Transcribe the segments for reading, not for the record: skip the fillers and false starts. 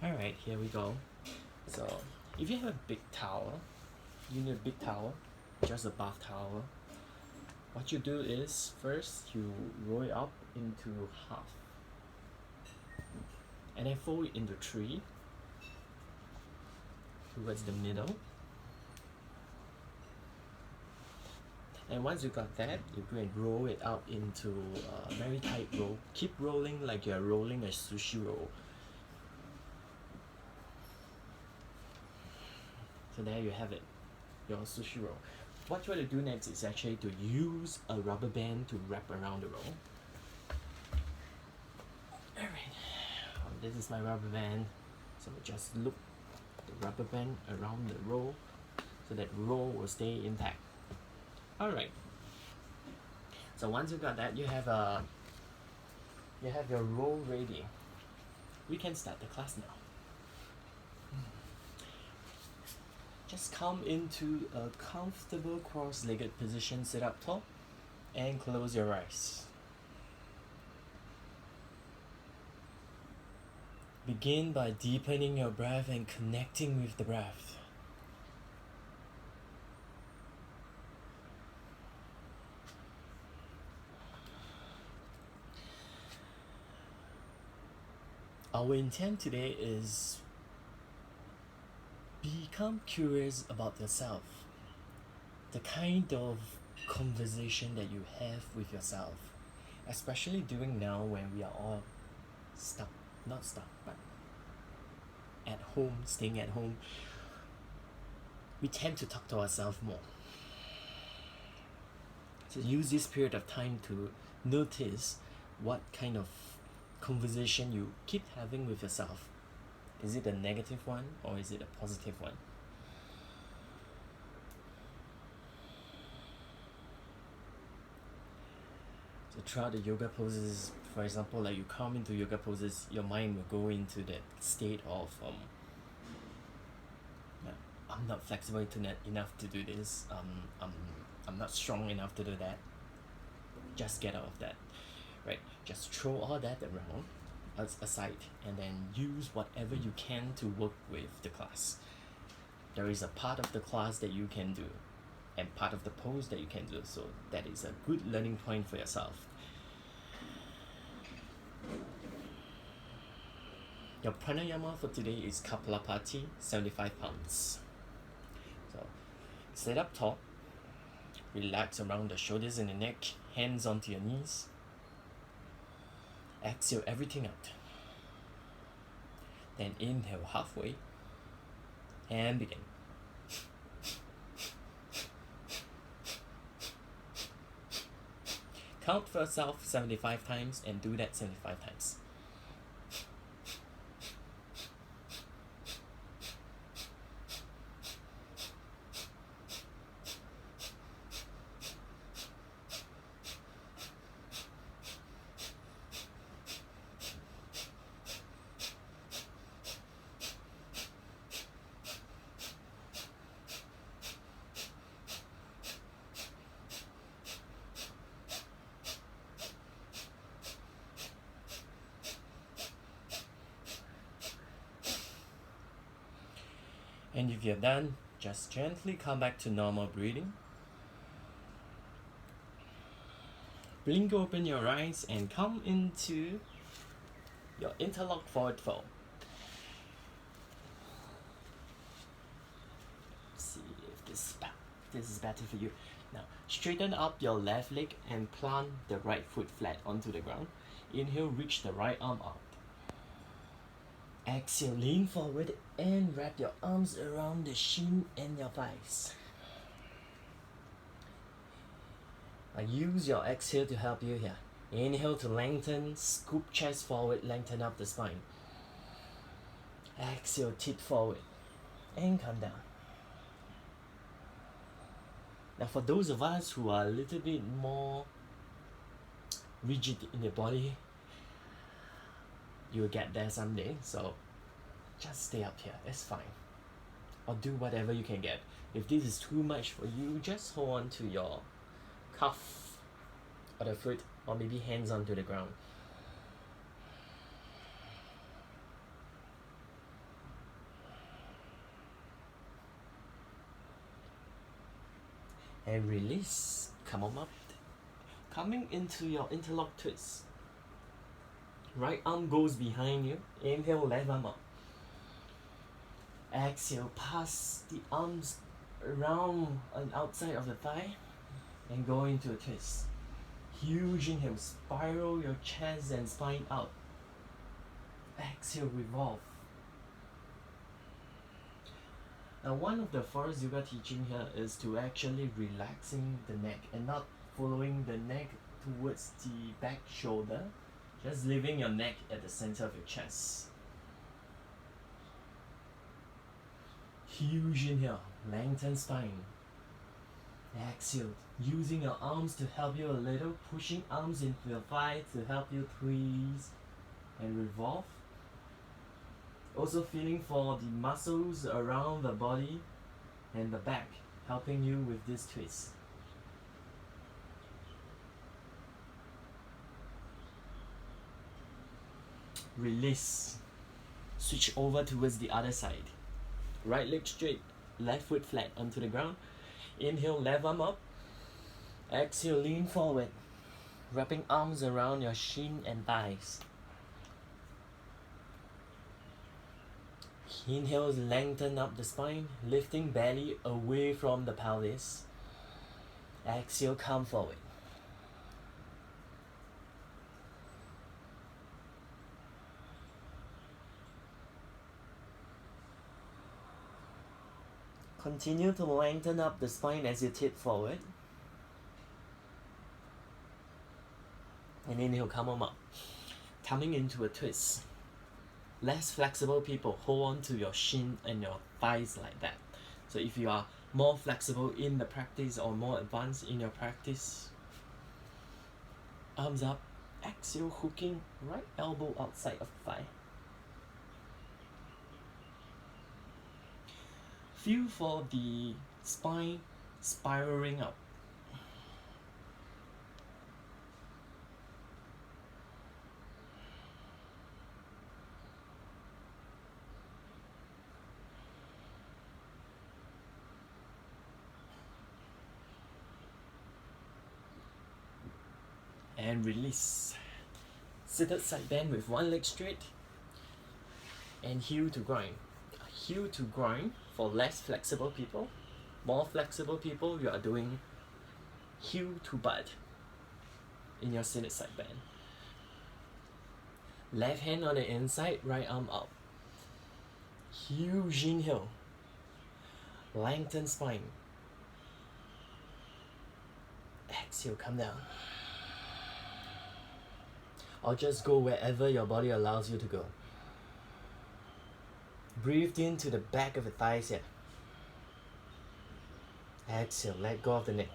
Alright, here we go. So, if you have a big towel, you need a big towel, just a bath towel. What you do is first you roll it up into half and then fold it into three towards the middle. And once you got that, you go and roll it out into a very tight roll. Keep rolling like you're rolling a sushi roll. So there you have it, your sushi roll. What you want to do next is actually to use a rubber band to wrap around the roll. Alright, this is my rubber band. So just loop the rubber band around the roll so that roll will stay intact. Alright. So once you got that, you have your roll ready. We can start the class now. Just come into a comfortable cross-legged position, sit up tall, and close your eyes. Begin by deepening your breath and connecting with the breath. Our intent today is become curious about yourself. The kind of conversation that you have with yourself, especially during now when we are all stuck, not stuck, but at home, staying at home, we tend to talk to ourselves more. So use this period of time to notice what kind of conversation you keep having with yourself. Is it a negative one or is it a positive one? So throughout the yoga poses, for example, like you come into yoga poses, your mind will go into that state of I'm not flexible enough to do this. I'm not strong enough to do that. Just get out of that, right? Just throw all that around aside and then use whatever you can to work with the class. There is a part of the class that you can do and part of the pose that you can do, so that is a good learning point for yourself. Your pranayama for today is Kapalabhati, 75 pounds. So sit up tall, relax around the shoulders and the neck, hands onto your knees. Exhale everything out. Then inhale halfway and begin. Count for yourself 75 times and do that 75 times. And if you're done, just gently come back to normal breathing. Blink open your eyes and come into your interlock forward fold. Let's see if this is better for you. Now, straighten up your left leg and plant the right foot flat onto the ground. Inhale, reach the right arm up. Exhale, lean forward and wrap your arms around the shin and your thighs. Now use your exhale to help you here. Inhale to lengthen, scoop chest forward, lengthen up the spine. Exhale, tip forward and come down. Now for those of us who are a little bit more rigid in the body, you'll get there someday, so just stay up here, it's fine. Or do whatever you can get. If this is too much for you, just hold on to your cuff or the foot, or maybe hands onto the ground. and release. Come on up. Coming into your interlock twist. Right arm goes behind you. Inhale, left arm up. Exhale, pass the arms around and outside of the thigh and go into a twist. Huge inhale, spiral your chest and spine out. Exhale, revolve. Now one of the Forrest yoga teaching here is to actually relaxing the neck and not following the neck towards the back shoulder, just leaving your neck at the center of your chest. Huge inhale, lengthen spine. Exhale, using your arms to help you a little, pushing arms into your thigh to help you twist and revolve. Also feeling for the muscles around the body and the back, helping you with this twist. Release. Switch over towards the other side. Right leg straight, left foot flat onto the ground. Inhale, left arm up. Exhale, lean forward, wrapping arms around your shin and thighs. Inhale, lengthen up the spine, lifting belly away from the pelvis. Exhale, come forward. Continue to lengthen up the spine as you tip forward. And inhale, come on up. Coming into a twist. Less flexible people hold on to your shin and your thighs like that. So if you are more flexible in the practice or more advanced in your practice, arms up, exhale, hooking right elbow outside of thigh. Feel for the spine spiraling up. And release. Seated side bend with one leg straight and heel to groin. Heel to groin for less flexible people. More flexible people, you are doing heel to butt in your seated side bend. Left hand on the inside, right arm up. Huge inhale. Lengthen spine. Exhale, come down. Or just go wherever your body allows you to go. Breathe into the back of the thighs here. Exhale, let go of the neck.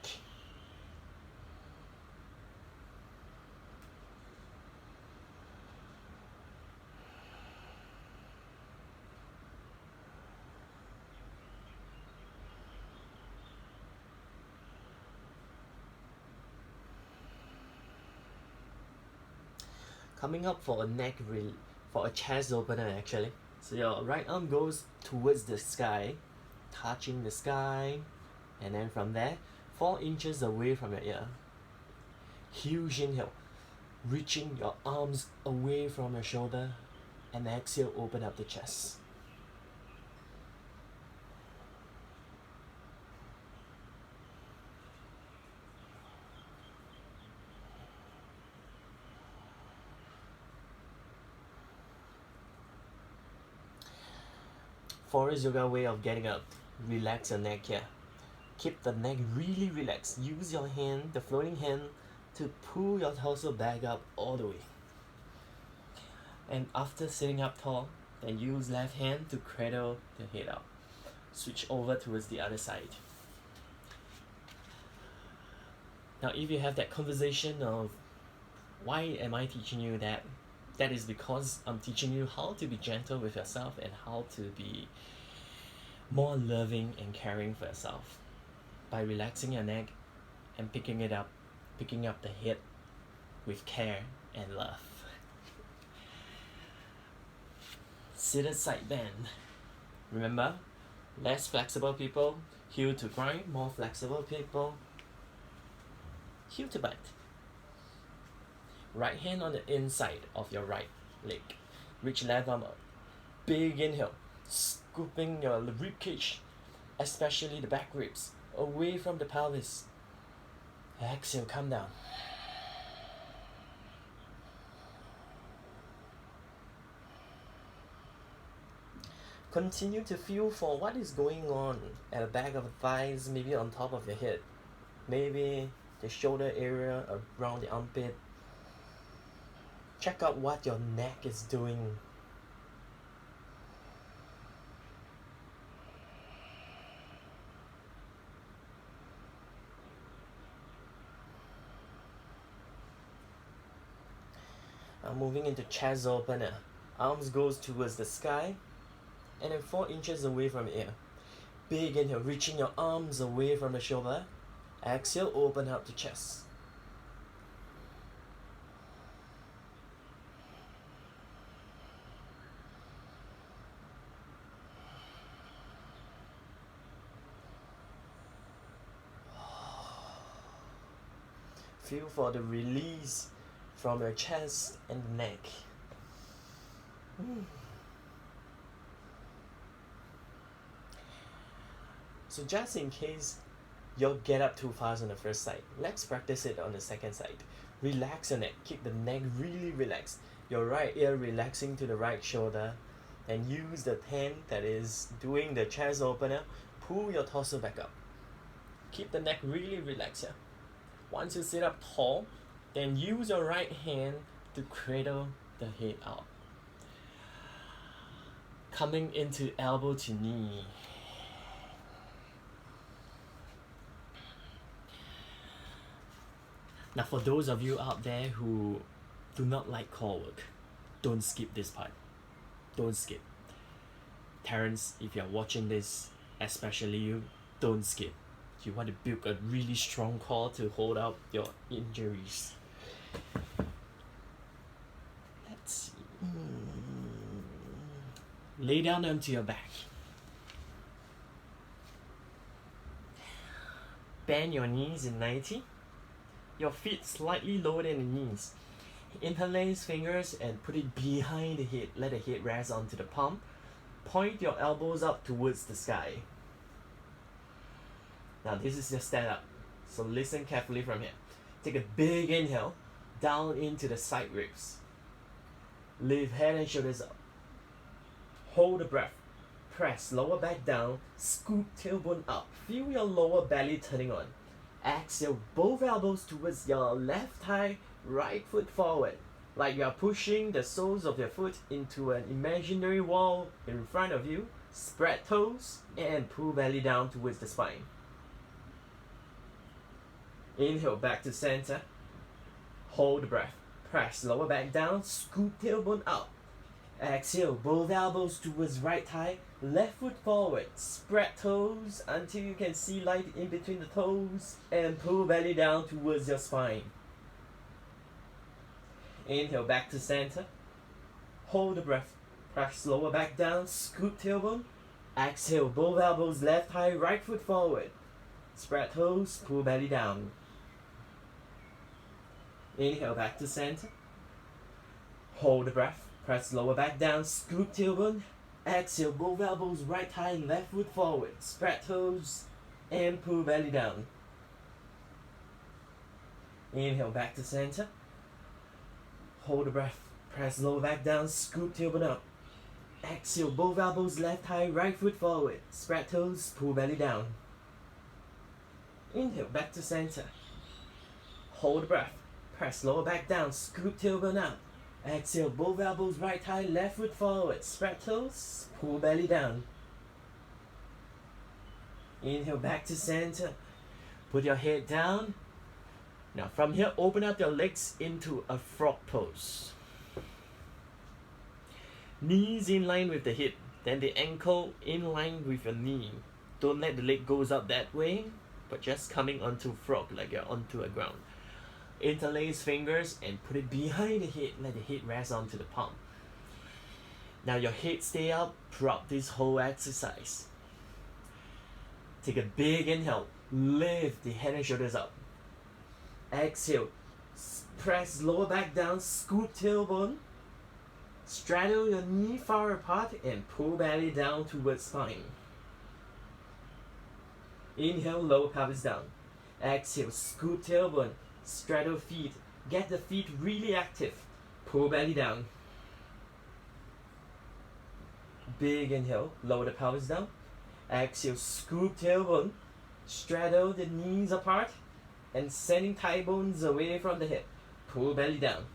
Coming up for a for a chest opener actually. So your right arm goes towards the sky, touching the sky, and then from there, 4 inches away from your ear. Huge inhale, reaching your arms away from your shoulder, and exhale, open up the chest. Forrest yoga way of getting up. Relax your neck here. Keep the neck really relaxed. Use your hand, the floating hand, to pull your torso back up all the way. And after sitting up tall, then use left hand to cradle the head up. Switch over towards the other side. Now if you have that conversation of why am I teaching you that, that is because I'm teaching you how to be gentle with yourself and how to be more loving and caring for yourself by relaxing your neck and picking up the head with care and love. Seated side bend. Remember, less flexible people, Heel to groin, more flexible people. Heel to butt. Right hand on the inside of your right leg. Reach left arm up. Big inhale. Scooping your rib cage, especially the back ribs, away from the pelvis. Exhale, come down. Continue to feel for what is going on at the back of the thighs, maybe on top of your head, maybe the shoulder area around the armpit. Check out what your neck is doing. Now moving into chest opener. Arms goes towards the sky and then 4 inches away from ear. Big inhale, reaching your arms away from the shoulder. Exhale, open up the chest. Feel for the release from your chest and neck. So just in case you'll get up too fast on the first side, let's practice it on the second side. Relax your neck, keep the neck really relaxed. Your right ear relaxing to the right shoulder, and use the hand that is doing the chest opener. Pull your torso back up. Keep the neck really relaxed here. Once you sit up tall, then use your right hand to cradle the head out. Coming into elbow to knee. Now for those of you out there who do not like core work, don't skip this part. Don't skip. Terrence, if you're watching this, especially you, don't skip. You want to build a really strong core to hold out your injuries. Let's see. Lay down onto your back. Bend your knees in 90. Your feet slightly lower than the knees. Interlace fingers and put it behind the head. Let the head rest onto the palm. Point your elbows up towards the sky. Now this is your stand up. So listen carefully from here. Take a big inhale down into the side ribs. Lift head and shoulders up. Hold the breath. Press lower back down. Scoop tailbone up. Feel your lower belly turning on. Exhale both elbows towards your left thigh, right foot forward. Like you are pushing the soles of your foot into an imaginary wall in front of you. Spread toes and pull belly down towards the spine. Inhale back to center. Hold the breath. Press lower back down. Scoop tailbone up. Exhale both elbows towards right thigh. Left foot forward. Spread toes until you can see light in between the toes. And pull belly down towards your spine. Inhale back to center. Hold the breath. Press lower back down. Scoop tailbone. Exhale both elbows left thigh. Right foot forward. Spread toes. Pull belly down. Inhale back to center. Hold the breath. Press lower back down. Scoop tailbone. Exhale both elbows right thigh left foot forward. Spread toes and pull belly down. Inhale back to center. Hold the breath. Press lower back down. Scoop tailbone up. Exhale both elbows left thigh right foot forward. Spread toes. Pull belly down. Inhale back to center. Hold the breath. Press lower back down. Scoop tailbone up. Exhale both elbows right thigh left foot forward. Spread toes. Pull belly down. Inhale back to center. Put your head down. Now from here, open up your legs into a frog pose. Knees in line with the hip. Then the ankle in line with your knee. Don't let the leg goes up that way, but just coming onto frog like you're onto a ground. Interlace fingers and put it behind the head. Let the head rest onto the palm. Now your head stay up throughout this whole exercise. Take a big inhale. Lift the head and shoulders up. Exhale. Press lower back down. Scoop tailbone. Straddle your knee far apart and pull belly down towards spine. Inhale, lower pelvis down. Exhale, scoop tailbone. Straddle feet. Get the feet really active. Pull belly down. Big inhale, lower the pelvis down. Exhale, scoop tailbone. Straddle the knees apart and sending thigh bones away from the hip. Pull belly down.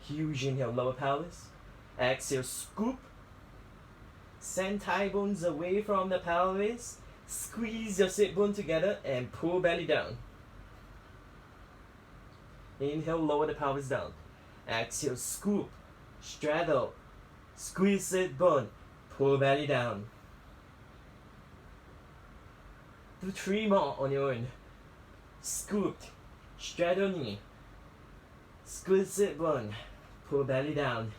Huge inhale, lower pelvis. Exhale, scoop. Send thigh bones away from the pelvis. Squeeze your sit bone together and pull belly down. Inhale, lower the pelvis down. Exhale, scoop. Straddle. Squeeze sit bone. Pull belly down. Do 3 more on your own. Scoop. Straddle knee. Squeeze sit bone. Pull belly down.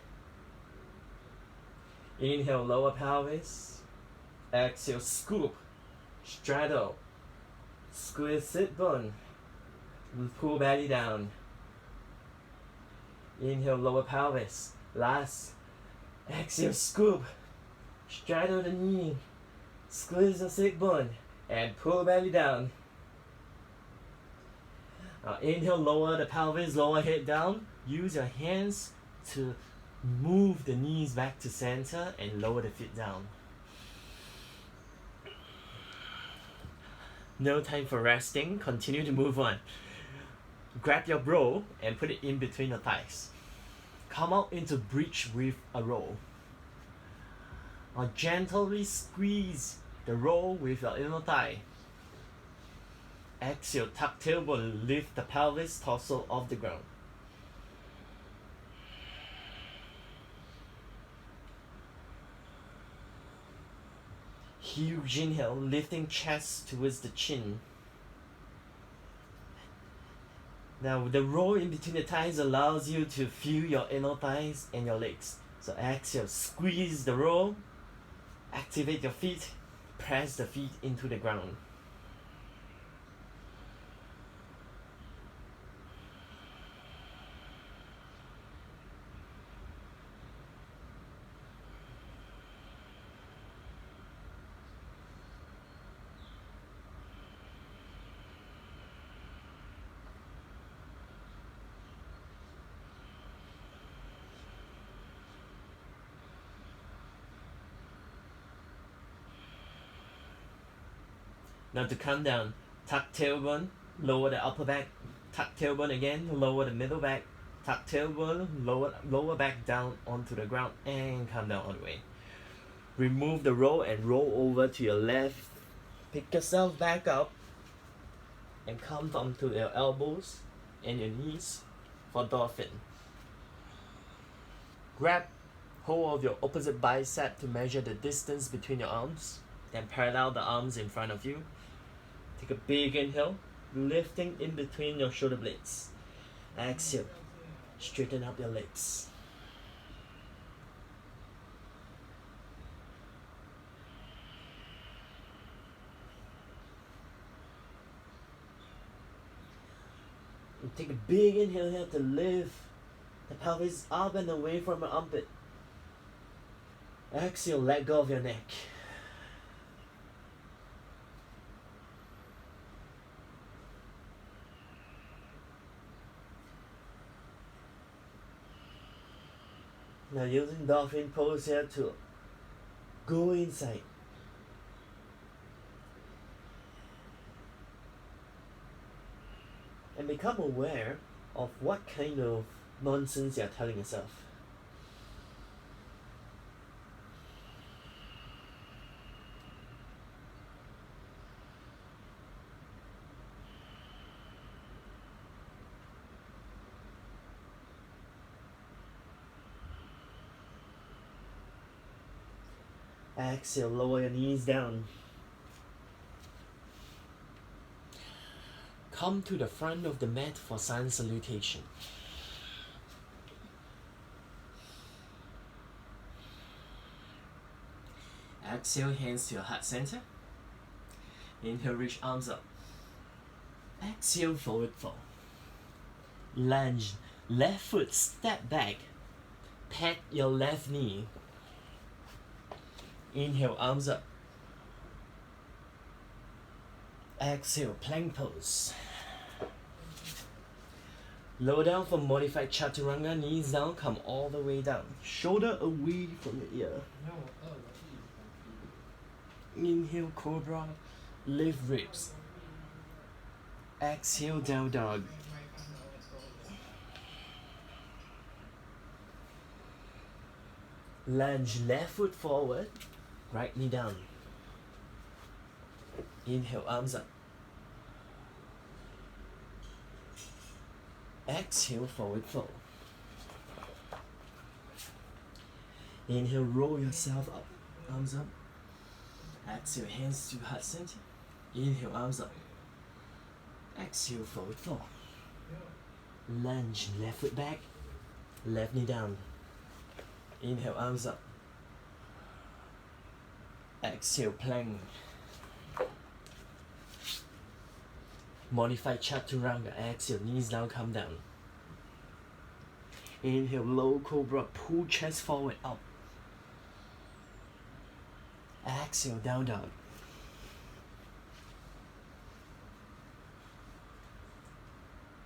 Inhale, lower pelvis. Exhale, scoop. Straddle. Squeeze sit bone. Pull belly down. Inhale, lower pelvis. Last. Exhale, scoop. Straddle the knee. Squeeze the sit bone. And pull belly down. Inhale, lower the pelvis, lower head down. Use your hands to move the knees back to center and lower the feet down. No time for resting. Continue to move on. Grab your roll and put it in between your thighs. Come out into bridge with a roll. Gently squeeze the roll with your inner thigh. Exhale, tuck tailbone, lift the pelvis, torso off the ground. Huge inhale, lifting chest towards the chin. Now the roll in between the thighs allows you to feel your inner thighs and your legs. So exhale, squeeze the roll, activate your feet, press the feet into the ground. Now to come down, tuck tailbone, lower the upper back, tuck tailbone again, lower the middle back, tuck tailbone, lower back down onto the ground and come down all the way. Remove the roll and roll over to your left. Pick yourself back up and come onto your elbows and your knees for dolphin. Grab hold of your opposite bicep to measure the distance between your arms. Then parallel the arms in front of you. Take a big inhale, lifting in between your shoulder blades. Exhale, straighten up your legs. And take a big inhale here to lift the pelvis up and away from your armpit. Exhale, let go of your neck. Now using dolphin pose here to go inside. And become aware of what kind of nonsense you're telling yourself. Exhale, lower your knees down. Come to the front of the mat for sun salutation. Exhale, hands to your heart center. Inhale, reach arms up. Exhale, forward fold. Lunge, left foot, step back. Pat your left knee. Inhale, arms up. Exhale, plank pose. Lower down for modified chaturanga, knees down, come all the way down. Shoulder away from your ear. Inhale, cobra, lift ribs. Exhale, down dog. Lunge, left foot forward, right knee down. Inhale, arms up. Exhale, forward fold. Inhale, roll yourself up, arms up. Exhale, hands to heart center. Inhale, arms up. Exhale, forward fold. Lunge, left foot back, left knee down. Inhale, arms up. Exhale, plank. Modified chaturanga. Exhale, knees down, come down. Inhale, low cobra, pull chest forward, up. Exhale, down dog.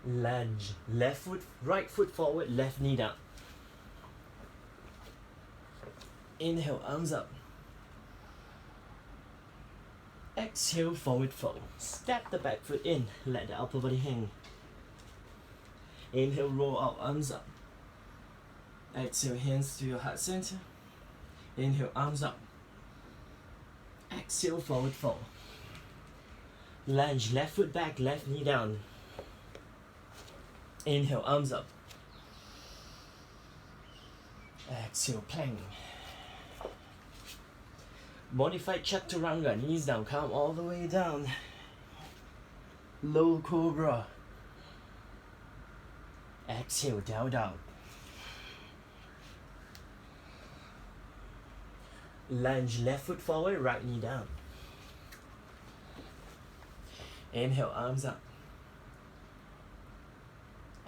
Lunge, left foot, right foot forward, left knee down. Inhale, arms up. Exhale, forward fold. Step the back foot in, let the upper body hang. Inhale, roll out, arms up. Exhale, hands to your heart center. Inhale, arms up. Exhale, forward fold. Lunge, left foot back, left knee down. Inhale, arms up. Exhale, plank. Modified chaturanga, knees down, come all the way down. Low cobra. Exhale, down dog. Lunge, left foot forward, right knee down. Inhale, arms up.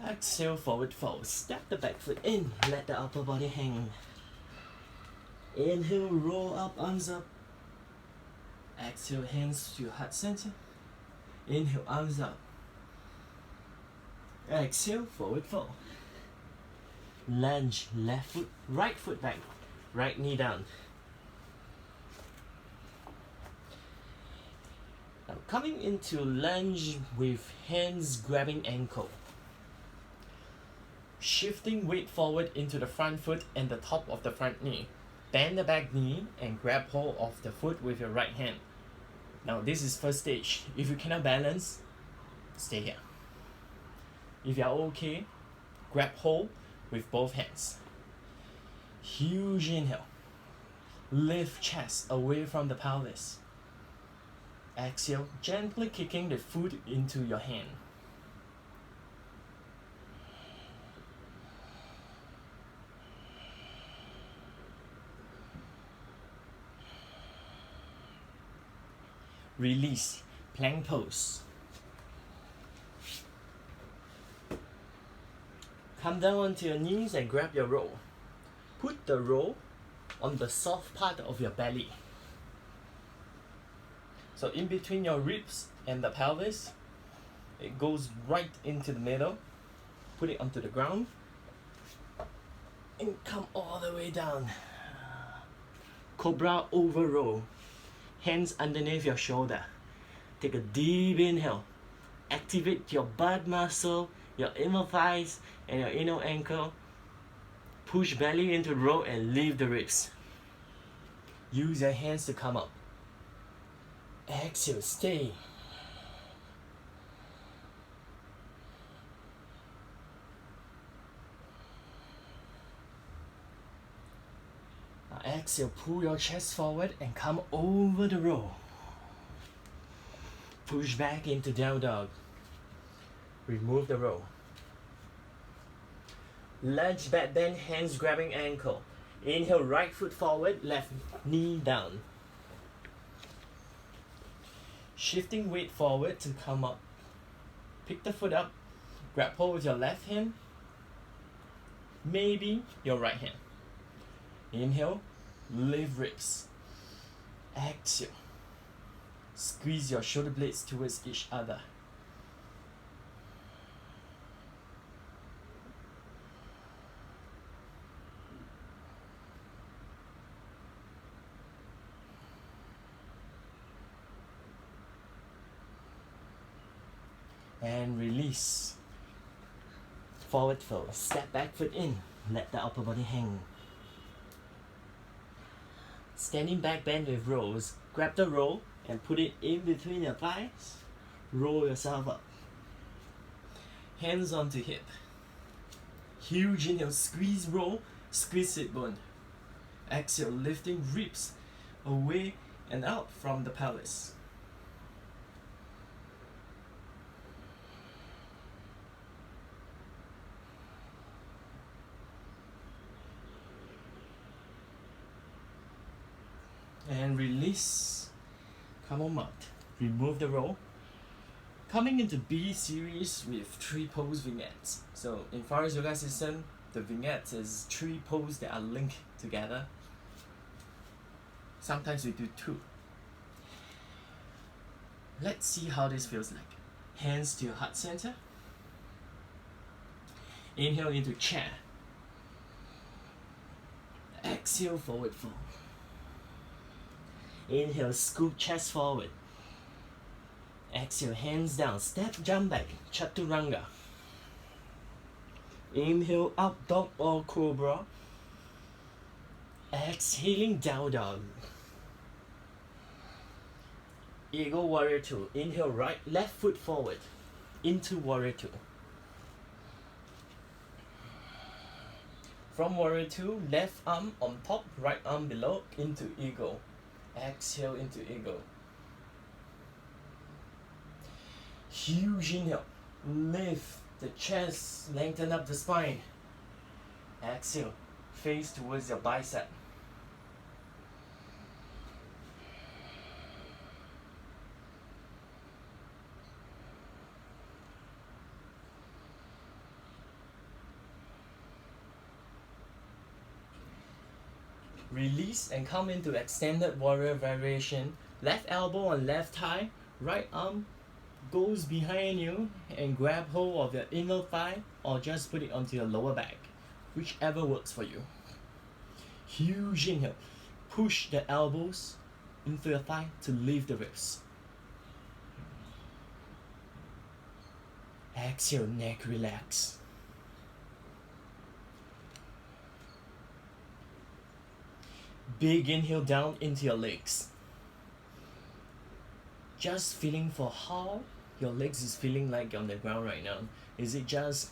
Exhale, forward fold. Step the back foot in, let the upper body hang. Inhale, roll up, arms up. Exhale, hands to your heart center. Inhale, arms up. Exhale, forward fold. Lunge, left foot, right foot back, right knee down. Now coming into lunge with hands grabbing ankle. Shifting weight forward into the front foot and the top of the front knee. Bend the back knee and grab hold of the foot with your right hand. Now this is first stage. If you cannot balance, stay here. If you are okay, grab hold with both hands. Huge inhale. Lift chest away from the pelvis. Exhale, gently kicking the foot into your hand. Release, plank pose. Come down onto your knees and grab your roll. Put the roll on the soft part of your belly. So in between your ribs and the pelvis, it goes right into the middle. Put it onto the ground and come all the way down. Cobra over roll. Hands underneath your shoulder. Take a deep inhale. Activate your butt muscle, your inner thighs, and your inner ankle. Push belly into the roll and lift the ribs. Use your hands to come up. Exhale, stay. Now exhale, pull your chest forward and come over the roll. Push back into down dog. Remove the roll. Lunge, back bend, hands grabbing ankle. Inhale, right foot forward, left knee down. Shifting weight forward to come up. Pick the foot up, grab hold with your left hand, maybe your right hand. Inhale, lift ribs. Exhale, squeeze your shoulder blades towards each other. And release. Forward fold, step back foot in, let the upper body hang. Standing back bend with rolls, grab the roll and put it in between your thighs. Roll yourself up. Hands onto hip. Huge inhale, squeeze roll, squeeze sit bone. Exhale, lifting ribs away and out from the pelvis. And release. Come on out. Remove the roll. Coming into B series with 3 pose vignettes. So in Forrest Yoga System, the vignettes is 3 poses that are linked together. Sometimes we do 2. Let's see how this feels like. Hands to your heart center. Inhale into chair. Exhale, forward fold. Inhale, scoop chest forward. Exhale, hands down, step, jump back, chaturanga. Inhale, up dog or cobra. Exhaling, down dog. Eagle warrior 2. Inhale, right, left foot forward into warrior 2. From warrior 2, left arm on top, right arm below into eagle. Exhale into eagle. Huge inhale. Lift the chest, lengthen up the spine. Exhale, face towards your bicep. Release and come into extended warrior variation. Left elbow on left thigh, right arm goes behind you and grab hold of your inner thigh or just put it onto your lower back, whichever works for you. Huge inhale. Push the elbows into your thigh to lift the ribs. Exhale, neck relax. Big inhale down into your legs. Just feeling for how your legs is feeling like on the ground right now. Is it just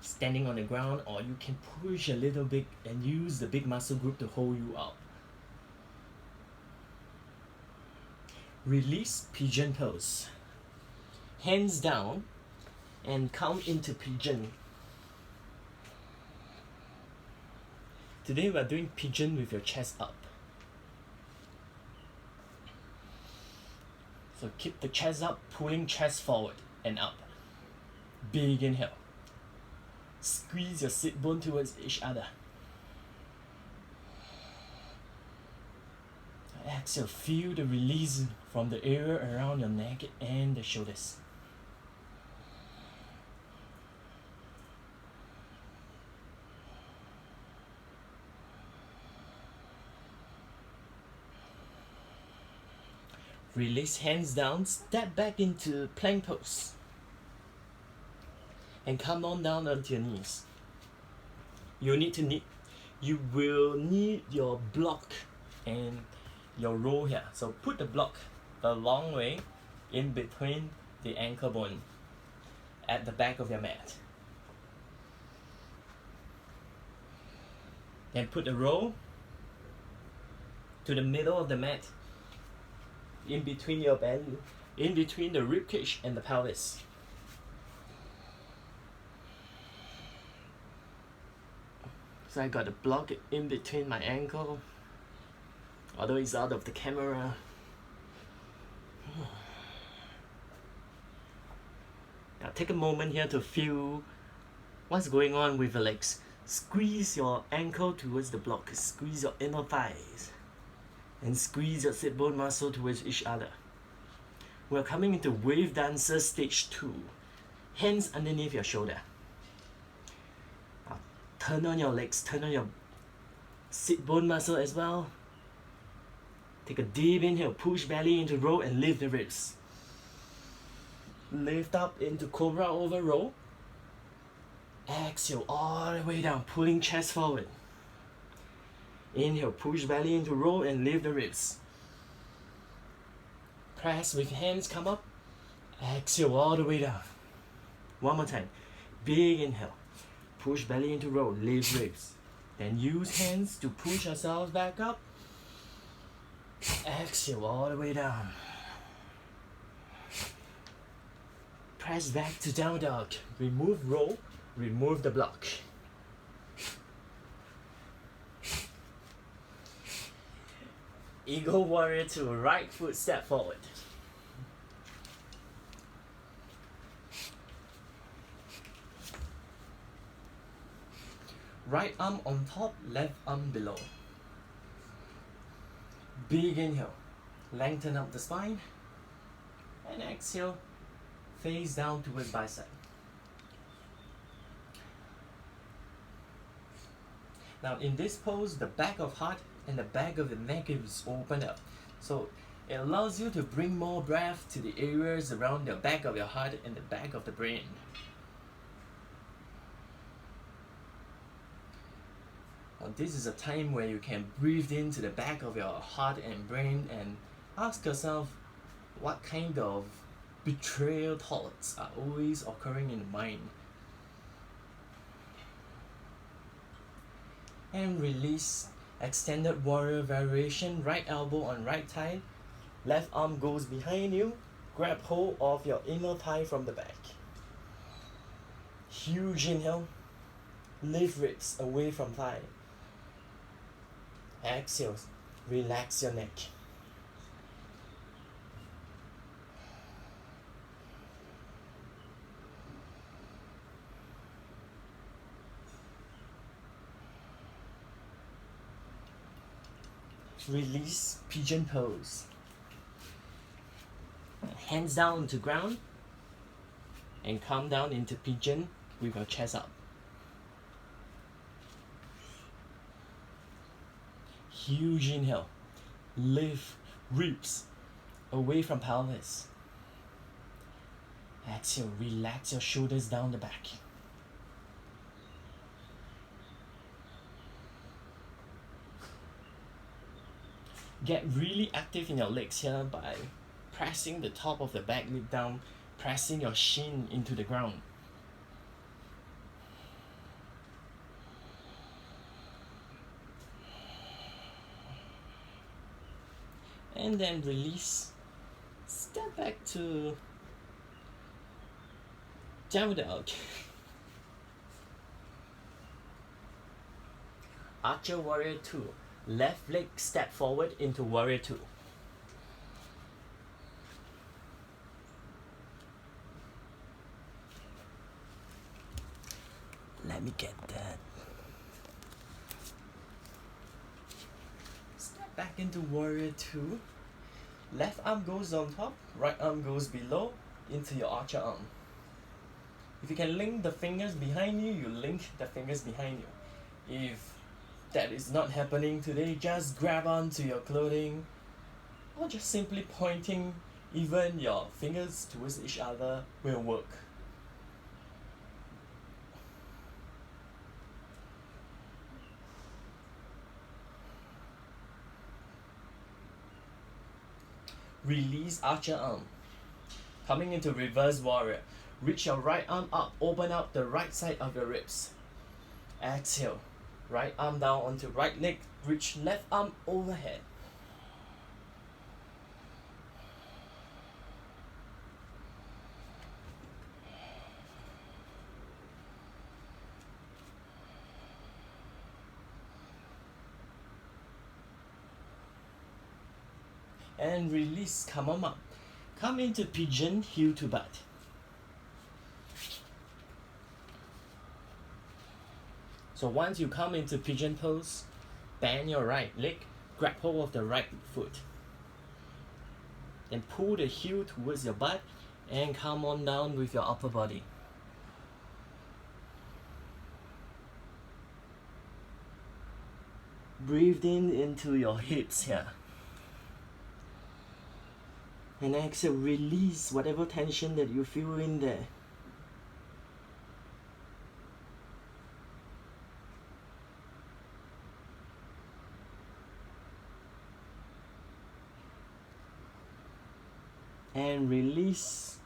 standing on the ground, or you can push a little bit and use the big muscle group to hold you up? Release, pigeon pose. Hands down and come into pigeon. Today we are doing pigeon with your chest up. So keep the chest up, pulling chest forward and up. Big inhale. Squeeze your sit bone towards each other. Exhale, feel the release from the area around your neck and the shoulders. Release, hands down, step back into plank pose. And come on down onto your knees. You will need your block and your roll here. So put the block a long way in between the ankle bone at the back of your mat. Then put the roll to the middle of the mat, in between your belly, in between the rib cage and the pelvis. So I got a block in between my ankle, although it's out of the camera. take a moment here to feel what's going on with your legs. Squeeze your ankle towards the block, squeeze your inner thighs, and squeeze your sit bone muscle towards each other. We're coming into wave dancer stage 2. Hands underneath your shoulder. Now, turn on your legs, turn on your sit bone muscle as well. Take a deep inhale, push belly into roll and lift the ribs. Lift up into cobra over roll. Exhale all the way down, pulling chest forward. Inhale, push belly into roll and lift the ribs. Press with hands, come up. Exhale all the way down. One more time. Big inhale. Push belly into roll, lift ribs. Then use hands to push yourself back up. Exhale all the way down. Press back to down dog. Remove roll, remove the block. Eagle warrior 2, right foot step forward. Right arm on top, left arm below. Big inhale, lengthen up the spine, and exhale, face down towards bicep. Now in this pose, the back of heart and the back of the neck is opened up. So it allows you to bring more breath to the areas around the back of your heart and the back of the brain. Now this is a time where you can breathe into the back of your heart and brain and ask yourself what kind of betrayal thoughts are always occurring in the mind. And release. Extended warrior variation, right elbow on right thigh, left arm goes behind you, grab hold of your inner thigh from the back. Huge inhale, lift ribs away from thigh. Exhale, relax your neck. Release pigeon pose. Hands down to ground and come down into pigeon with your chest up. Huge inhale. Lift ribs away from pelvis. Exhale, relax your shoulders down the back. Get really active in your legs here by pressing the top of the back leg down, pressing your shin into the ground. And then release. Step back to down dog. Archer warrior 2. Left leg step forward into warrior 2. Let me get that. Step back into warrior 2. Left arm goes on top, right arm goes below into your archer arm. If you can link the fingers behind you, you link the fingers behind you. If that is not happening today, just grab onto your clothing or just simply pointing even your fingers towards each other will work. Release archer arm. Coming into reverse warrior. Reach your right arm up, open up the right side of your ribs. Exhale. Right arm down onto right leg, reach left arm overhead. And release, come on up. Come into pigeon, heel to butt. So once you come into pigeon pose, bend your right leg, grab hold of the right foot. Then pull the heel towards your butt and come on down with your upper body. Breathe in into your hips here. And exhale, release whatever tension that you feel in there. And release.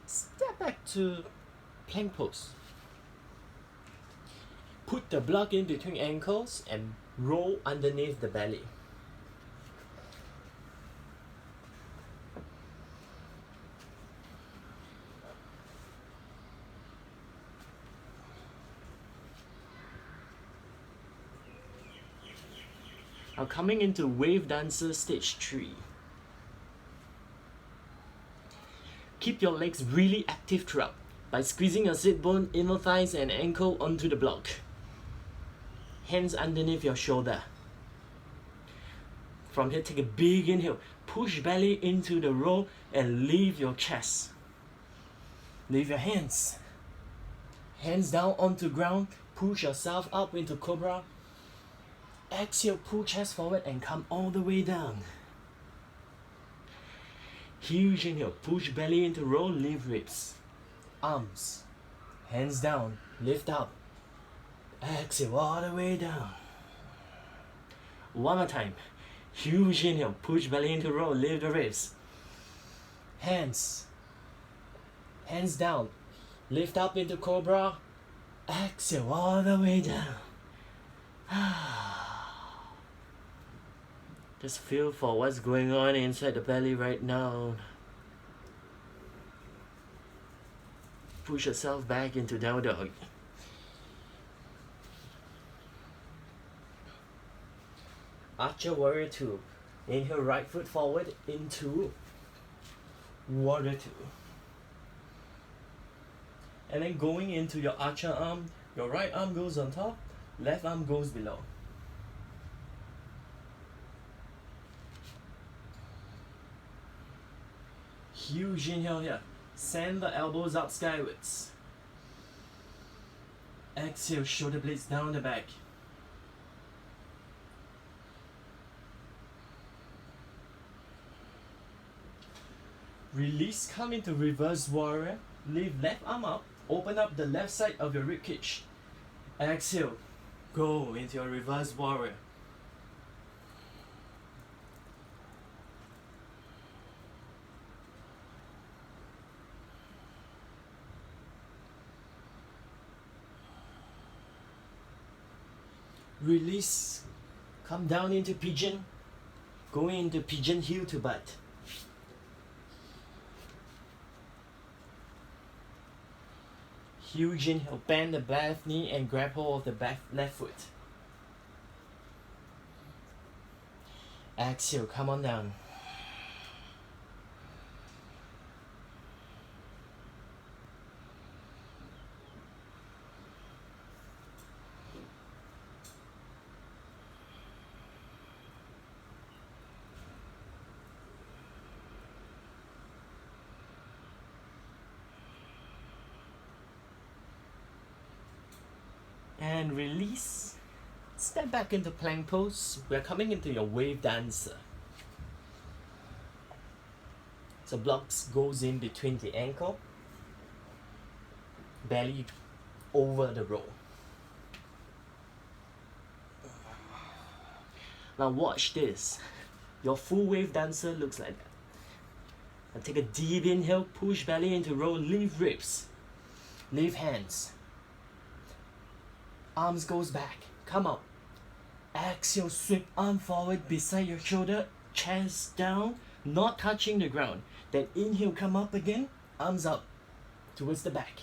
Step back to plank pose. Put the block in between ankles and roll underneath the belly. Now coming into wave dancer stage 3. Keep your legs really active throughout by squeezing your sit bone, inner thighs and ankle onto the block. Hands underneath your shoulder. From here, take a big inhale. Push belly into the roll and leave your chest. Leave your hands. Hands down onto ground. Push yourself up into cobra. Exhale, pull chest forward and come all the way down. Huge inhale. Push belly into roll, lift ribs. Arms. Hands down. Lift up. Exhale all the way down. One more time. Huge inhale. Push belly into roll, lift the ribs. Hands. Hands down. Lift up into cobra. Exhale all the way down. Just feel for what's going on inside the belly right now. Push yourself back into down dog. Archer warrior 2. Inhale right foot forward into warrior 2. And then going into your archer arm, your right arm goes on top, left arm goes below. Huge inhale here. Send the elbows up skywards. Exhale, shoulder blades down the back. Release, come into reverse warrior. Lift left arm up. Open up the left side of your ribcage. Exhale, go into your reverse warrior. Release, come down into pigeon, going into pigeon heel to butt. Huge inhale, bend the left knee and grab hold of the back left foot. Exhale, come on down. And release. Step back into plank pose. We're coming into your wave dancer. So blocks goes in between the ankle, belly over the roll. Now watch this. Your full wave dancer looks like that. Now take a deep inhale, push belly into roll, lift ribs, lift hands. Arms goes back, come up. Exhale, sweep arm forward beside your shoulder, chest down, not touching the ground. Then inhale, come up again, arms up towards the back.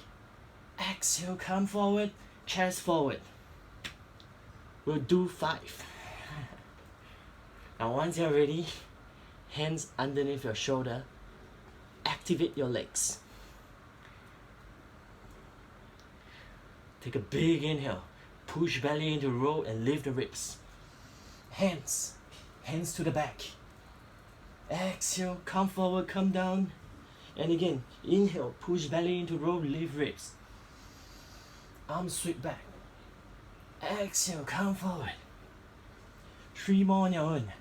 Exhale, come forward, chest forward. We'll do 5. Now once you're ready, hands underneath your shoulder, activate your legs. Take a big inhale. push belly into roll and lift the ribs. Hands to the back. Exhale, come forward, come down. And again, inhale, push belly into roll, lift ribs. Arms sweep back. Exhale, come forward. 3 more on your own.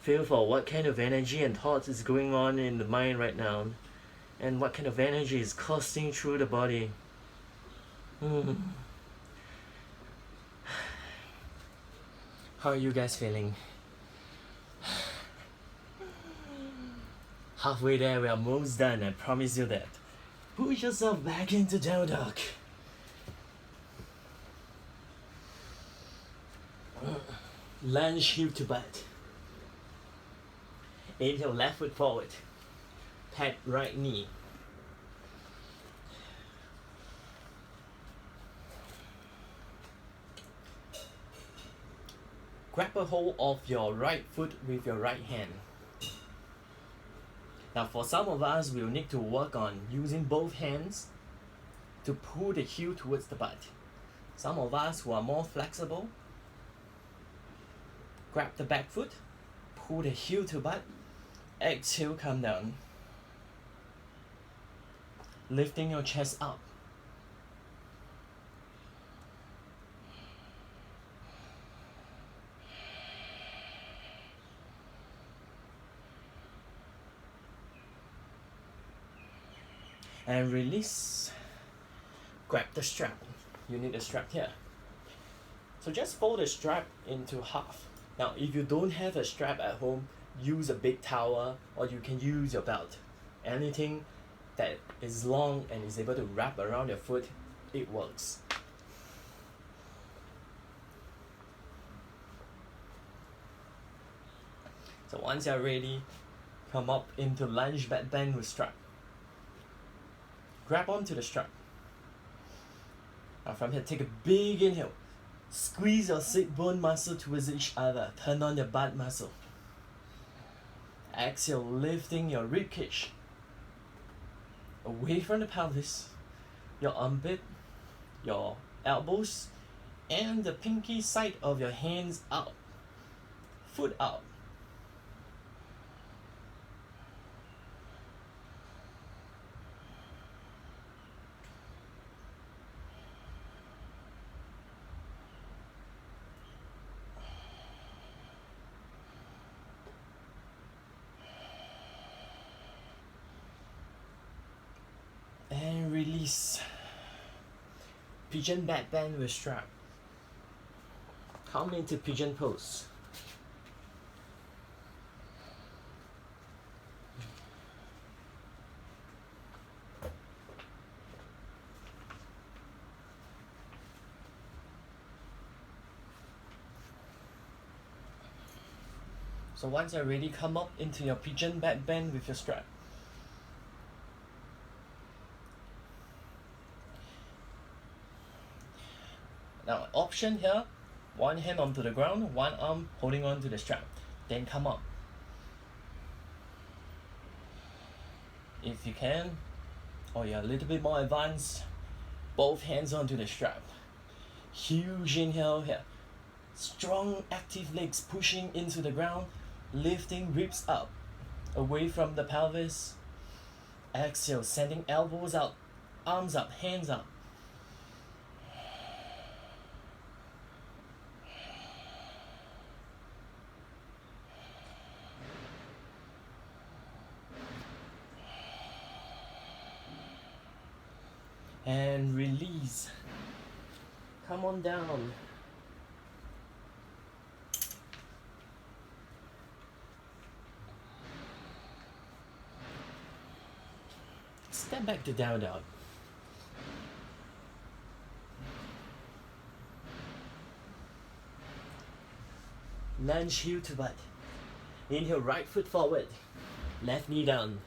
Feel for what kind of energy and thoughts is going on in the mind right now, and what kind of energy is coursing through the body. How are you guys feeling? Halfway there, we are almost done, I promise you that. Push yourself back into down dog. Lunge hip to butt. Inhale, left foot forward. Pat right knee. Grab a hold of your right foot with your right hand. Now for some of us, we'll need to work on using both hands to pull the heel towards the butt. Some of us who are more flexible, grab the back foot, pull the heel to butt, exhale, come down. Lifting your chest up. And release. Grab the strap. You need a strap here. So just fold the strap into half. Now if you don't have a strap at home, use a big towel, or you can use your belt. Anything that is long and is able to wrap around your foot, it works. So once you're ready, come up into lunge back bend with strap. Grab onto the strap. Now from here, take a big inhale. Squeeze your sit bone muscle towards each other. Turn on your butt muscle. Exhale, lifting your rib cage away from the pelvis, your armpit, your elbows, and the pinky side of your hands out. Foot out. And release. Pigeon back bend with strap. Come into pigeon pose. So once you're ready, come up into your pigeon back bend with your strap. Now option here, one hand onto the ground, one arm holding on to the strap. Then come up. If you can, or you're a little bit more advanced, both hands onto the strap. Huge inhale here. Strong active legs pushing into the ground, lifting ribs up, away from the pelvis. Exhale, sending elbows out, arms up, hands up. And release. Come on down. Step back to down dog. Lunge heel to butt. Inhale, right foot forward. Left knee down.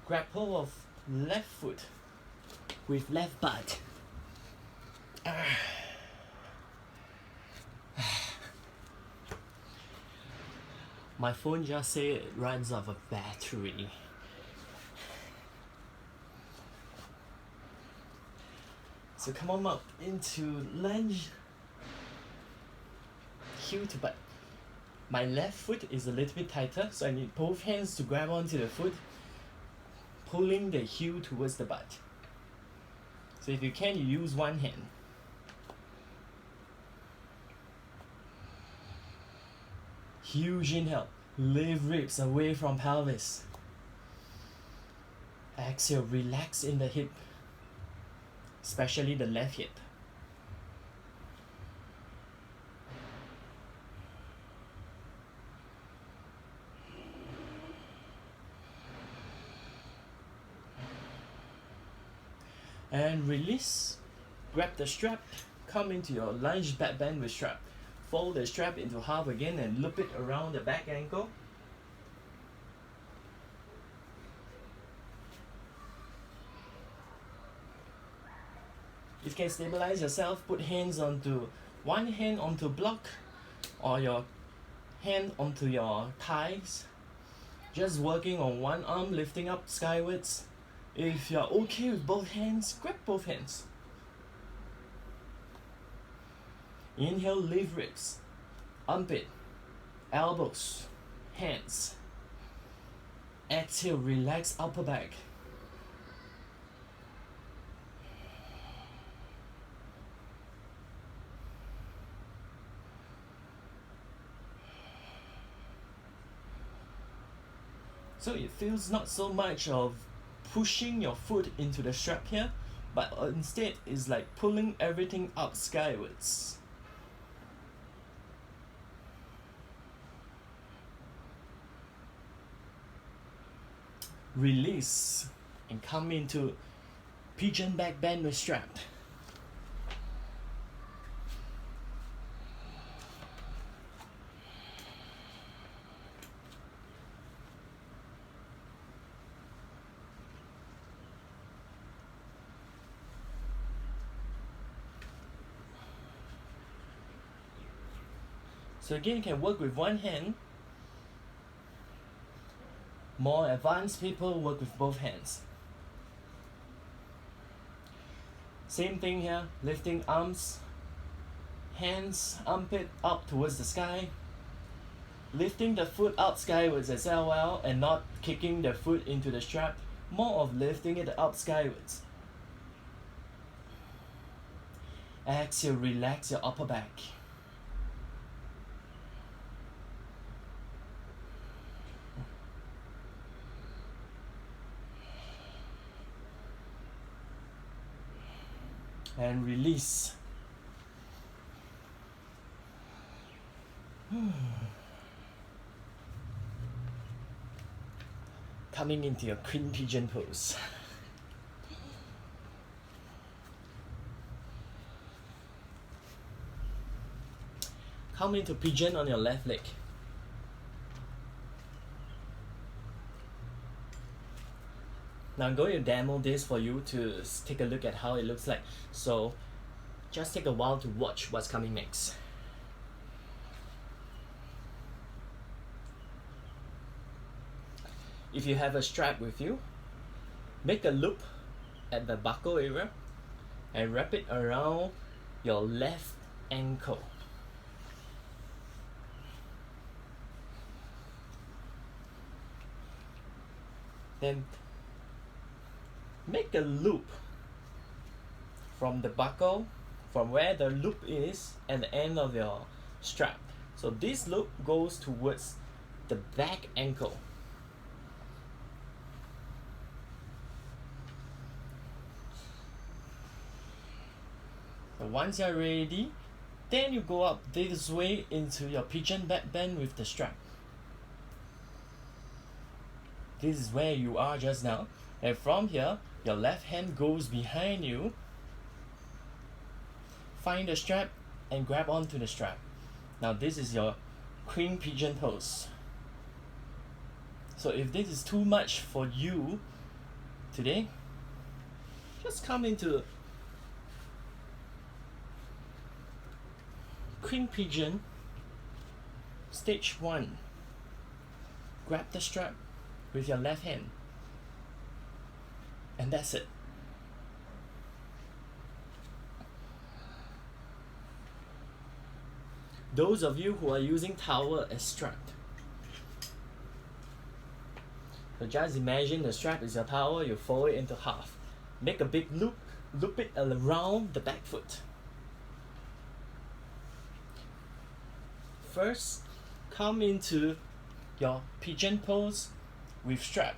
grab hold of left foot with left butt. My phone just said it runs out of battery. So come on up into lunge, heel to butt. My left foot is a little bit tighter, so I need both hands to grab onto the foot, pulling the heel towards the butt. So if you can, you use one hand. Huge inhale, lift ribs away from pelvis. Exhale, relax in the hip, especially the left hip. And release, grab the strap, come into your lunge back bend with strap. Fold the strap into half again and loop it around the back ankle. If you can stabilize yourself, put hands onto one hand onto block or your hand onto your thighs. Just working on one arm, lifting up skywards. If you're okay with both hands, grab both hands. Inhale, lift ribs, armpit, elbows, hands. Exhale, relax upper back. So it feels not so much of pushing your foot into the strap here, but instead is like pulling everything up skywards. Release and come into pigeon back bend with strap. So again, you can work with one hand. More advanced people work with both hands. Same thing here, lifting arms, hands, armpit up towards the sky. Lifting the foot up skywards as well and not kicking the foot into the strap. More of lifting it up skywards. Exhale, relax your upper back. And release. Coming into your queen pigeon pose. Come into pigeon on your left leg. Now I'm going to demo this for you to take a look at how it looks like. So just take a while to watch what's coming next. If you have a strap with you, make a loop at the buckle area and wrap it around your left ankle. Then make a loop from the buckle, from where the loop is at the end of your strap. So this loop goes towards the back ankle. So once you're ready, then you go up this way into your pigeon back bend with the strap. This is where you are just now. And from here, your left hand goes behind you. Find the strap and grab onto the strap. Now this is your queen pigeon pose. So if this is too much for you, today, just come into Queen Pigeon, stage 1. Grab the strap with your left hand, and that's it. Those of you who are using towel as strap, so just imagine the strap is your towel, you fold it into half. Make a big loop, loop it around the back foot. First, come into your pigeon pose with strap.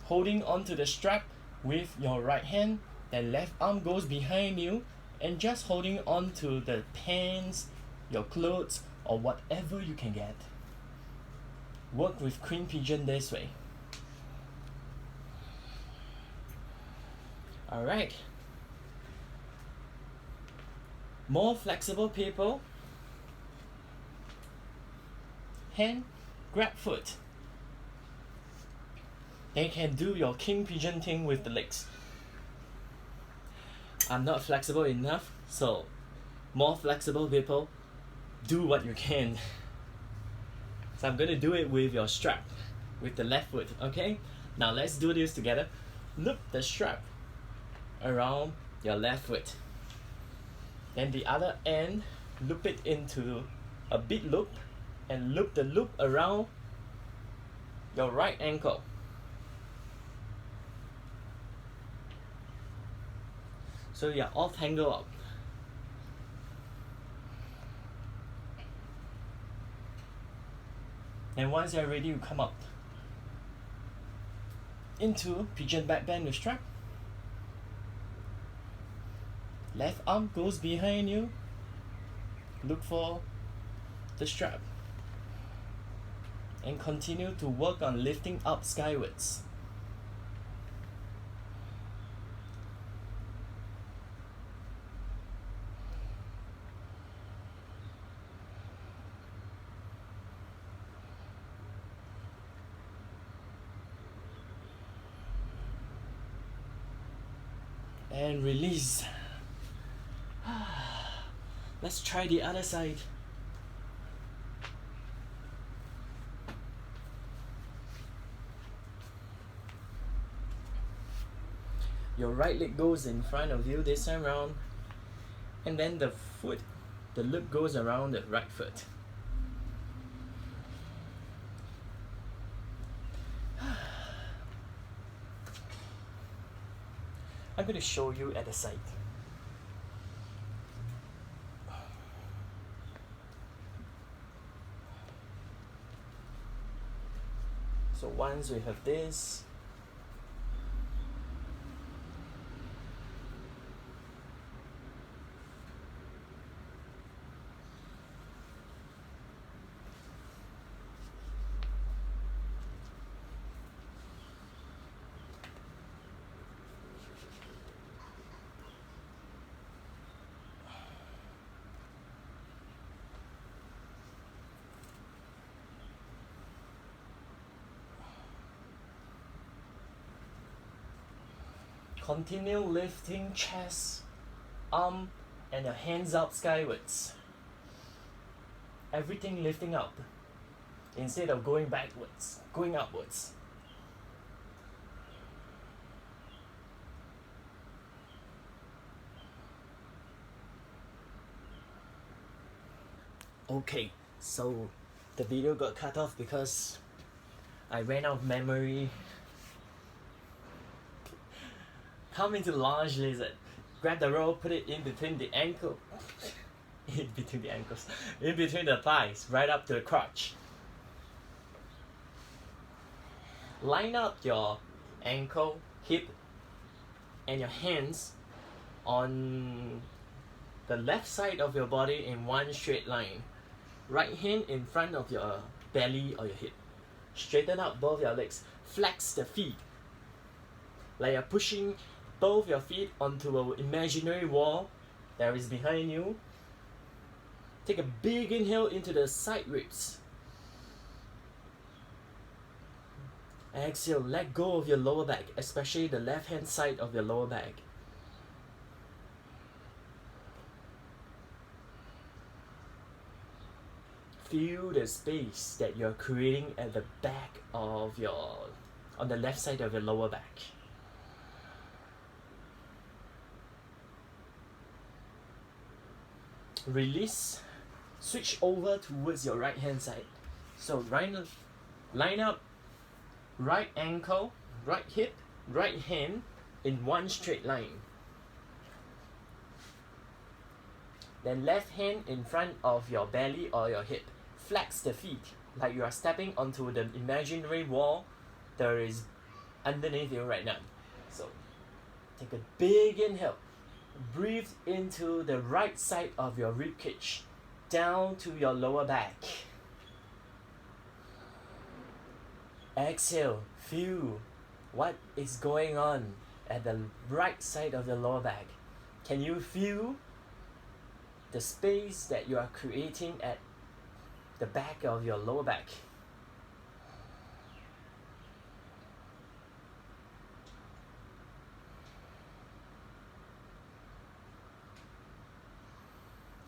Holding onto the strap with your right hand, then left arm goes behind you, and just holding onto the pants, your clothes, or whatever you can get. Work with Queen Pigeon this way. Alright. More flexible people, hand, grab foot. Then can do your king pigeon thing with the legs. I'm not flexible enough, so more flexible people, do what you can. So I'm gonna do it with your strap, with the left foot, okay? Now let's do this together. Loop the strap around your left foot. Then the other end, loop it into a big loop, and loop the loop around your right ankle. So you're all tangled up. And once you're ready, you come up into pigeon backbend with strap. Left arm goes behind you. Look for the strap. And continue to work on lifting up skywards. And release. Let's try the other side. Your right leg goes in front of you this time round, and then the foot, the loop goes around the right foot. I'm going to show you at the side. So once we have this, continue lifting chest, arm, and your hands up skywards. Everything lifting up instead of going backwards, going upwards. Okay, so the video got cut off because I ran out of memory. Come into large lizard. Grab the rope, put it in between the ankle. In between the ankles. In between the thighs, right up to the crotch. Line up your ankle, hip, and your hands on the left side of your body in one straight line. Right hand in front of your belly or your hip. Straighten out both your legs. Flex the feet. Like you're pushing both your feet onto an imaginary wall that is behind you. Take a big inhale into the side ribs. Exhale, let go of your lower back, especially the left hand side of your lower back. Feel the space that you're creating at the back of on the left side of your lower back. Release, switch over towards your right hand side. So line up right ankle, right hip, right hand in one straight line. Then left hand in front of your belly or your hip. Flex the feet like you are stepping onto the imaginary wall there is underneath you right now. So take a big inhale. Breathe into the right side of your rib cage, down to your lower back. Exhale, feel what is going on at the right side of your lower back. Can you feel the space that you are creating at the back of your lower back?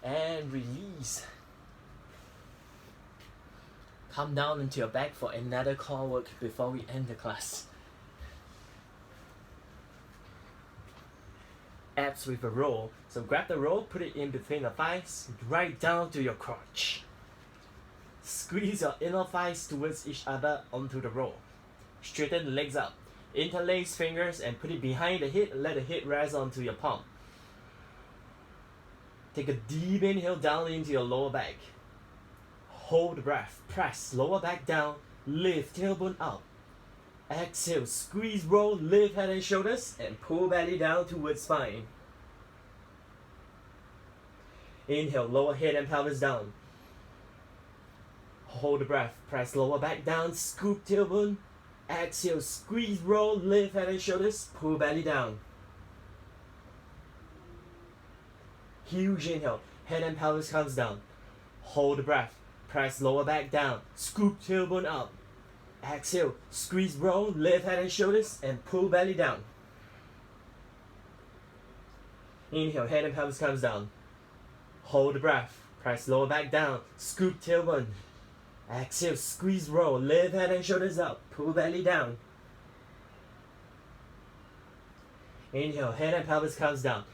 And release. Come down into your back for another core work before we end the class. Abs with a roll. So grab the roll, put it in between the thighs, right down to your crotch. Squeeze your inner thighs towards each other onto the roll. Straighten the legs up. Interlace fingers and put it behind the head. Let the head rest onto your palm. Take a deep inhale down into your lower back. Hold the breath. Press lower back down. Lift tailbone up. Exhale. Squeeze, roll, lift head and shoulders and pull belly down towards spine. Inhale. Lower head and pelvis down. Hold the breath. Press lower back down. Scoop tailbone. Exhale. Squeeze, roll, lift head and shoulders. Pull belly down. Huge inhale. Head and pelvis comes down. Hold the breath. Press lower back down. Scoop tailbone up. Exhale. Squeeze, roll, lift head and shoulders and pull belly down. Inhale. Head and pelvis comes down. Hold the breath. Press lower back down. Scoop tailbone. Exhale. Squeeze, roll, lift head and shoulders up. Pull belly down. Inhale. Head and pelvis comes down.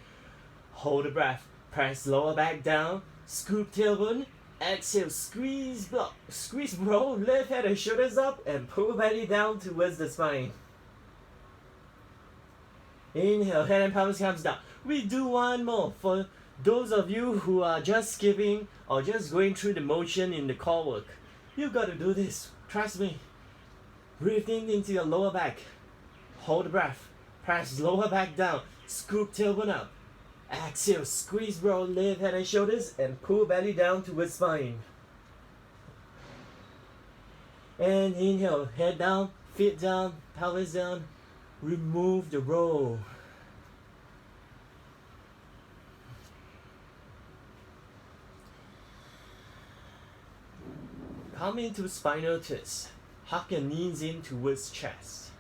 Hold the breath. Press lower back down. Scoop tailbone. Exhale. Squeeze, block. Squeeze, roll, lift head and shoulders up and pull belly down towards the spine. Inhale. Head and pelvis comes down. We do one more. For those of you who are just skipping or just going through the motion in the core work, you got to do this. Trust me. Breathe in into your lower back. Hold the breath. Press lower back down. Scoop tailbone up. Exhale. Squeeze, roll, lift head and shoulders and pull belly down towards spine. And inhale. Head down, feet down, pelvis down. Remove the roll. Come into spinal twist. Hug your knees in towards chest.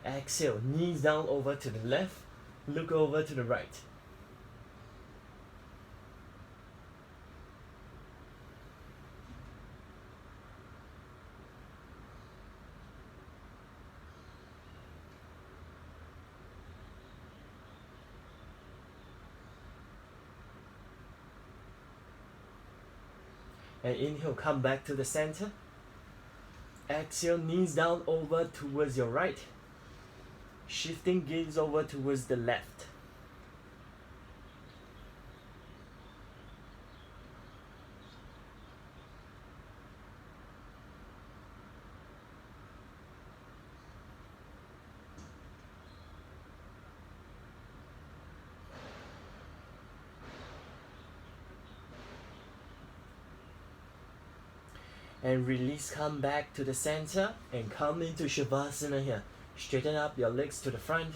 Exhale. Knees down over to the left. Look over to the right. And inhale, come back to the center. Exhale, knees down over towards your right. Shifting gaze over towards the left. And release, come back to the center and come into Shavasana here. Straighten up your legs to the front,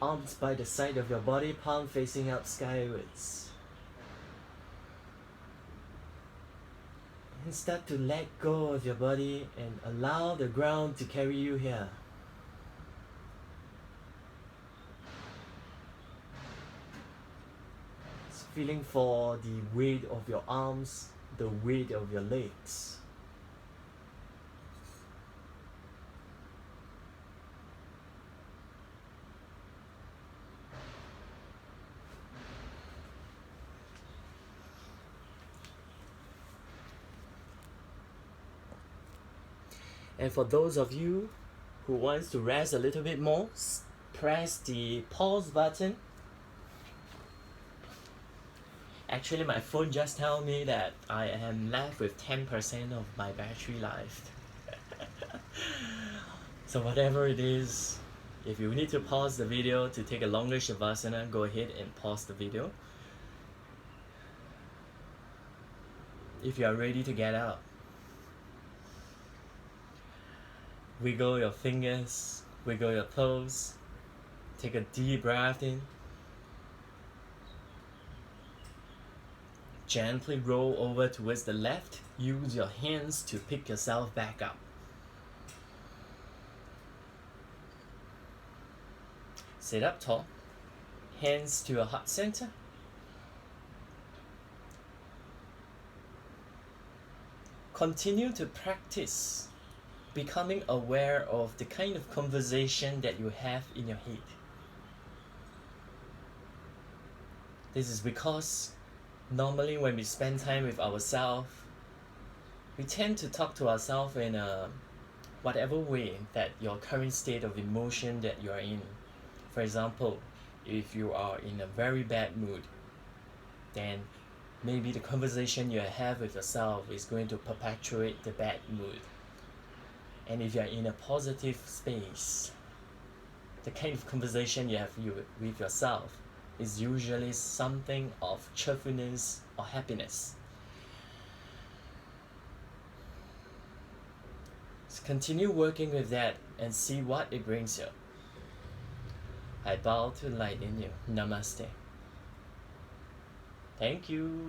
arms by the side of your body, palm facing up skywards. And start to let go of your body and allow the ground to carry you here. It's feeling for the weight of your arms, the weight of your legs. And for those of you who wants to rest a little bit more, press the pause button. Actually, my phone just tell me that I am left with 10% of my battery life. So whatever it is, if you need to pause the video to take a longer Shavasana, go ahead and pause the video. If you are ready to get up, wiggle your fingers, wiggle your toes, take a deep breath in. Gently roll over towards the left. Use your hands to pick yourself back up. Sit up tall. Hands to your heart center. Continue to practice becoming aware of the kind of conversation that you have in your head. This is because normally when we spend time with ourselves, we tend to talk to ourselves in a whatever way that your current state of emotion that you are in. For example, if you are in a very bad mood, then maybe the conversation you have with yourself is going to perpetuate the bad mood. And if you are in a positive space, the kind of conversation you have with yourself is usually something of cheerfulness or happiness. So continue working with that and see what it brings you. I bow to light in you. Namaste. Thank you.